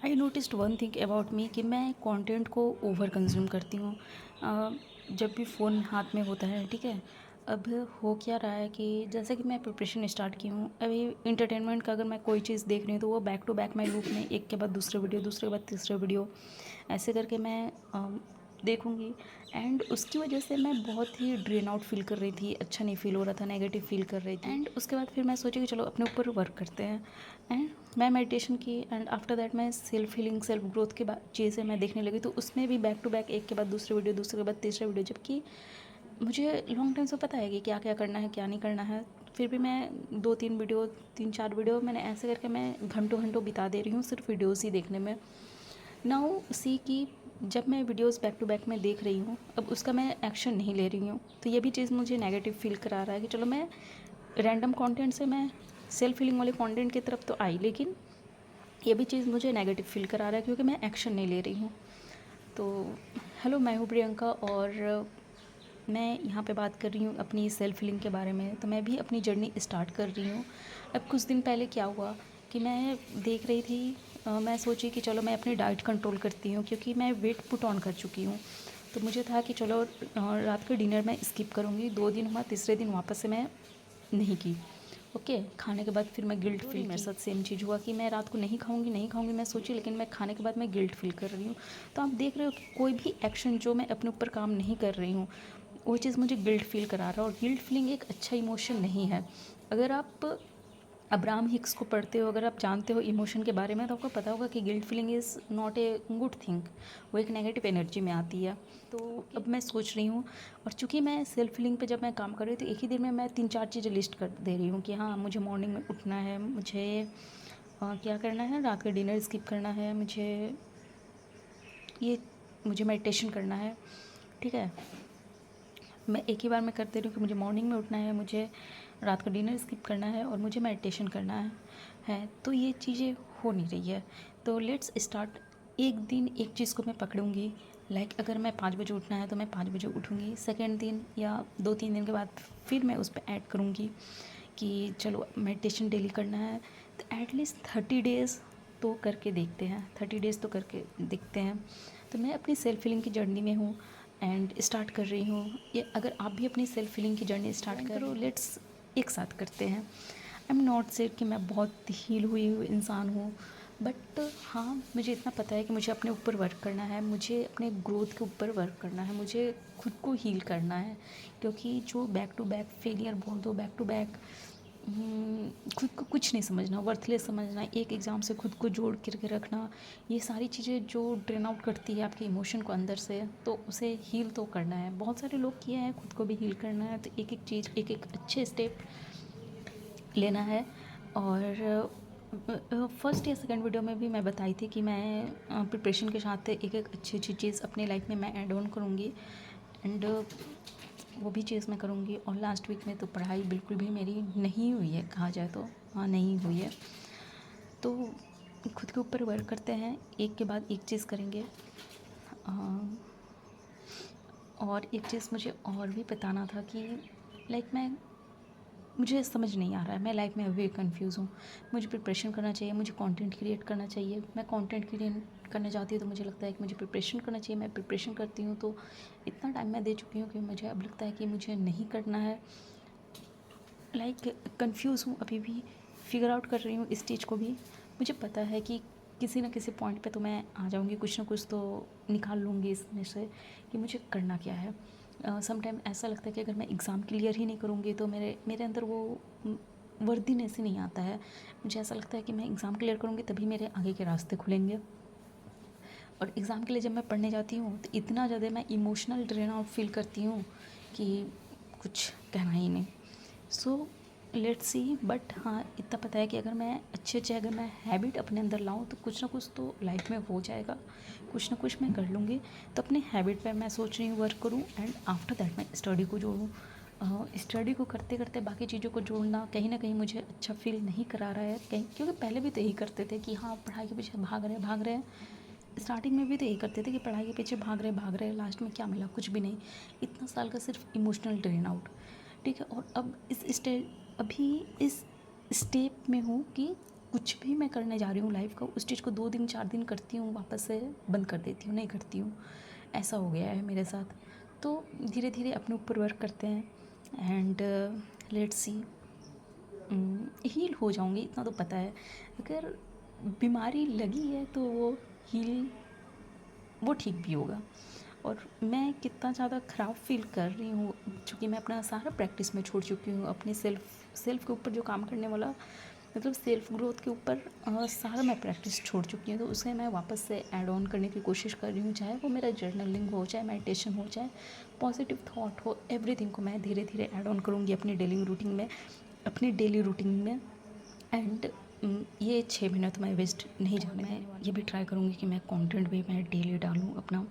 I noticed one thing about me कि मैं content को ओवर कंज्यूम करती हूँ। जब भी फ़ोन हाथ में होता है, ठीक है। अब हो क्या रहा है कि जैसे कि मैं प्रिपरेशन स्टार्ट की हूँ अभी इंटरटेनमेंट का, अगर मैं कोई चीज़ देख रही हूँ तो वो बैक टू बैक मैं लूप में एक के बाद दूसरे वीडियो, दूसरे के बाद तीसरे वीडियो, ऐसे करके मैं देखूँगी। एंड उसकी वजह से मैं बहुत ही ड्रेन आउट फील कर रही थी, अच्छा नहीं फील हो रहा था, नेगेटिव फील कर रही थी। एंड उसके बाद फिर मैं सोची कि चलो अपने ऊपर वर्क करते हैं। एंड मैं मेडिटेशन की एंड आफ्टर दैट मैं सेल्फ हीलिंग, सेल्फ ग्रोथ के बाद चीज़ें मैं देखने लगी, तो उसमें भी बैक टू बैक एक के बाद दूसरे वीडियो, दूसरे के बाद तीसरा वीडियो, जबकि मुझे लॉन्ग टाइम से पता है कि क्या क्या करना है, क्या नहीं करना है। फिर भी मैं 2-3 वीडियो, 3-4 वीडियो मैंने ऐसे करके मैं घंटों घंटों बिता दे रही हूँ सिर्फ वीडियोज़ ही देखने में। नाउ सी कि जब मैं वीडियोस बैक टू बैक में देख रही हूँ, अब उसका मैं एक्शन नहीं ले रही हूँ, तो ये भी चीज़ मुझे नेगेटिव फील करा रहा है कि चलो मैं रैंडम कंटेंट से मैं सेल्फ फीलिंग वाले कंटेंट की तरफ तो आई, लेकिन ये भी चीज़ मुझे नेगेटिव फील करा रहा है क्योंकि मैं एक्शन नहीं ले रही हूँ। तो हेलो, मैं हूँ प्रियंका और मैं यहाँ पे बात कर रही हूँ अपनी सेल्फ हीलिंग के बारे में। तो मैं भी अपनी जर्नी स्टार्ट कर रही हूँ। अब कुछ दिन पहले क्या हुआ कि मैं देख रही थी, मैं सोची कि चलो मैं अपनी डाइट कंट्रोल करती हूँ क्योंकि मैं वेट पुट ऑन कर चुकी हूँ। तो मुझे था कि चलो रात का डिनर मैं स्किप करूँगी। 2 दिन हुआ, तीसरे दिन वापस से मैं नहीं की। ओके, खाने के बाद फिर मैं गिल्ट फील, मेरे साथ सेम चीज़ हुआ कि मैं रात को नहीं खाऊंगी, नहीं खाऊंगी मैं सोची, लेकिन मैं खाने के बाद मैं गिल्ट फील कर रही हूँ। तो आप देख रहे हो कि कोई भी एक्शन जो मैं अपने ऊपर काम नहीं कर रही हूँ, वो चीज़ मुझे गिल्ट फील करा रहा है। और गिल्ट फीलिंग एक अच्छा इमोशन नहीं है। अगर आप अब्राहम हिक्स को पढ़ते हो, अगर आप जानते हो इमोशन के बारे में, तो आपको पता होगा कि guilt feeling is not a good thing. वो एक नेगेटिव एनर्जी में आती है। तो अब मैं सोच रही हूँ, और चूँकि मैं सेल्फ फीलिंग पे जब मैं काम कर रही हूँ तो एक ही दिन में मैं 3-4 चीज़ें लिस्ट कर दे रही हूँ कि हाँ, मुझे मॉर्निंग में उठना है, मुझे क्या करना है, रात का डिनर स्किप करना है, ये मुझे मेडिटेशन करना है, ठीक है। मैं एक ही बार में कर दे रही हूँ कि मुझे मॉर्निंग में उठना है, मुझे रात का डिनर स्किप करना है और मुझे मेडिटेशन करना है। तो ये चीज़ें हो नहीं रही है। तो लेट्स स्टार्ट। एक दिन एक चीज़ को मैं पकड़ूंगी। अगर मैं 5 बजे उठना है तो मैं 5 बजे उठूँगी। सेकेंड दिन या 2-3 दिन के बाद फिर मैं उस पर ऐड करूँगी कि चलो मेडिटेशन डेली करना है। तो एटलीस्ट 30 डेज़ तो करके देखते हैं, 30 डेज़ तो करके देखते हैं। तो मैं अपनी सेल्फ फीलिंग की जर्नी में हूँ एंड स्टार्ट कर रही हूँ। ये अगर आप भी अपनी सेल्फ फीलिंग की जर्नी स्टार्ट करो, लेट्स एक साथ करते हैं। आई एम नॉट सेड कि मैं बहुत हील हुई इंसान हूँ, बट हाँ, मुझे इतना पता है कि मुझे अपने ऊपर वर्क करना है, मुझे अपने ग्रोथ के ऊपर वर्क करना है, मुझे खुद को हील करना है। क्योंकि जो बैक टू बैक फेलियर बोल दो, बैक टू बैक खुद को कुछ नहीं समझना, वर्थलेस समझना, एक एग्ज़ाम से खुद को जोड़ करके रखना, ये सारी चीज़ें जो ड्रेन आउट करती है आपके इमोशन को अंदर से, तो उसे हील तो करना है। बहुत सारे लोग किए हैं, खुद को भी हील करना है, तो एक एक चीज़, एक एक अच्छे स्टेप लेना है। और फर्स्ट या सेकंड वीडियो में भी मैं बताई थी कि मैं प्रिपरेशन के साथ एक एक अच्छी अच्छी चीज़ अपने लाइफ में मैं ऐड ऑन करूँगी। एंड वो भी चीज़ मैं करूँगी। और लास्ट वीक में तो पढ़ाई बिल्कुल भी मेरी नहीं हुई है, कहा जाए तो हाँ, नहीं हुई है। तो खुद के ऊपर वर्क करते हैं, एक के बाद एक चीज़ करेंगे। और एक चीज़ मुझे और भी बताना था कि मुझे समझ नहीं आ रहा है, मैं लाइफ में अभी कंफ्यूज़ हूँ। मुझे प्रिपरेशन करना चाहिए, मुझे कंटेंट क्रिएट करना चाहिए। मैं कंटेंट क्रिएट करने जाती हूँ तो मुझे लगता है कि मुझे प्रिपरेशन करना चाहिए। मैं प्रिपरेशन करती हूँ तो इतना टाइम मैं दे चुकी हूँ कि मुझे अब लगता है कि मुझे नहीं करना है। कंफ्यूज़ हूँ अभी भी, फिगर आउट कर रही हूँ इस चीज़ को भी। मुझे पता है कि किसी न किसी पॉइंट पे तो मैं आ जाऊँगी, कुछ ना कुछ तो निकाल लूँगी इसमें से कि मुझे करना क्या है। सम टाइम ऐसा लगता है कि अगर मैं एग्ज़ाम क्लियर ही नहीं करूँगी तो मेरे मेरे अंदर वो वर्दीनेस ही नहीं आता है। मुझे ऐसा लगता है कि मैं एग्ज़ाम क्लियर करूँगी तभी मेरे आगे के रास्ते खुलेंगे। और एग्ज़ाम के लिए जब मैं पढ़ने जाती हूँ तो इतना ज़्यादा मैं इमोशनल ड्रेन आउट फील करती हूँ कि कुछ कहना ही नहीं। So let's see. बट हाँ, इतना पता है कि अगर मैं अगर मैं हैबिट अपने अंदर लाऊँ तो कुछ ना कुछ तो लाइफ में हो जाएगा, कुछ ना कुछ मैं कर लूँगी। तो अपने हैबिट पे मैं सोच रही हूँ वर्क करूँ एंड आफ्टर दैट मैं स्टडी को जोड़ूँ। स्टडी को करते करते बाकी चीज़ों को जोड़ना कहीं ना कहीं मुझे अच्छा फील नहीं करा रहा है कहीं, क्योंकि पहले भी तो यही करते थे कि हाँ, पढ़ाई के पीछे भाग रहे हैं। स्टार्टिंग में भी तो यही करते थे कि पढ़ाई के पीछे भाग रहे, लास्ट में क्या मिला, कुछ भी नहीं। इतना साल का सिर्फ इमोशनल ड्रेन आउट, ठीक है। और अब अभी इस स्टेप में हूँ कि कुछ भी मैं करने जा रही हूँ लाइफ का, उस चीज़ को 2 दिन 4 दिन करती हूँ, वापस से बंद कर देती हूँ, नहीं करती हूँ। ऐसा हो गया है मेरे साथ। तो धीरे धीरे अपने ऊपर वर्क करते हैं एंड लेट्स सी, हील हो जाऊँगी इतना तो पता है। अगर बीमारी लगी है तो वो ठीक भी होगा। और मैं कितना ज़्यादा ख़राब फील कर रही हूँ, चूँकि मैं अपना सारा प्रैक्टिस में छोड़ चुकी हूँ, अपने सेल्फ़ के ऊपर जो काम करने वाला, मतलब सेल्फ़ ग्रोथ के ऊपर सारा मैं प्रैक्टिस छोड़ चुकी हूँ। तो उसे मैं वापस से ऐड ऑन करने की कोशिश कर रही हूँ, चाहे वो मेरा जर्नलिंग हो, चाहे मेडिटेशन हो, चाहे पॉजिटिव थॉट हो, एवरीथिंग को मैं धीरे धीरे ऐड ऑन करूँगी अपनी डेली रूटीन में। एंड ये 6 महीने तो मैं वेस्ट नहीं जाने, मैं ये भी ट्राई करूँगी कि मैं कंटेंट भी मैं डेली डालूँ अपना।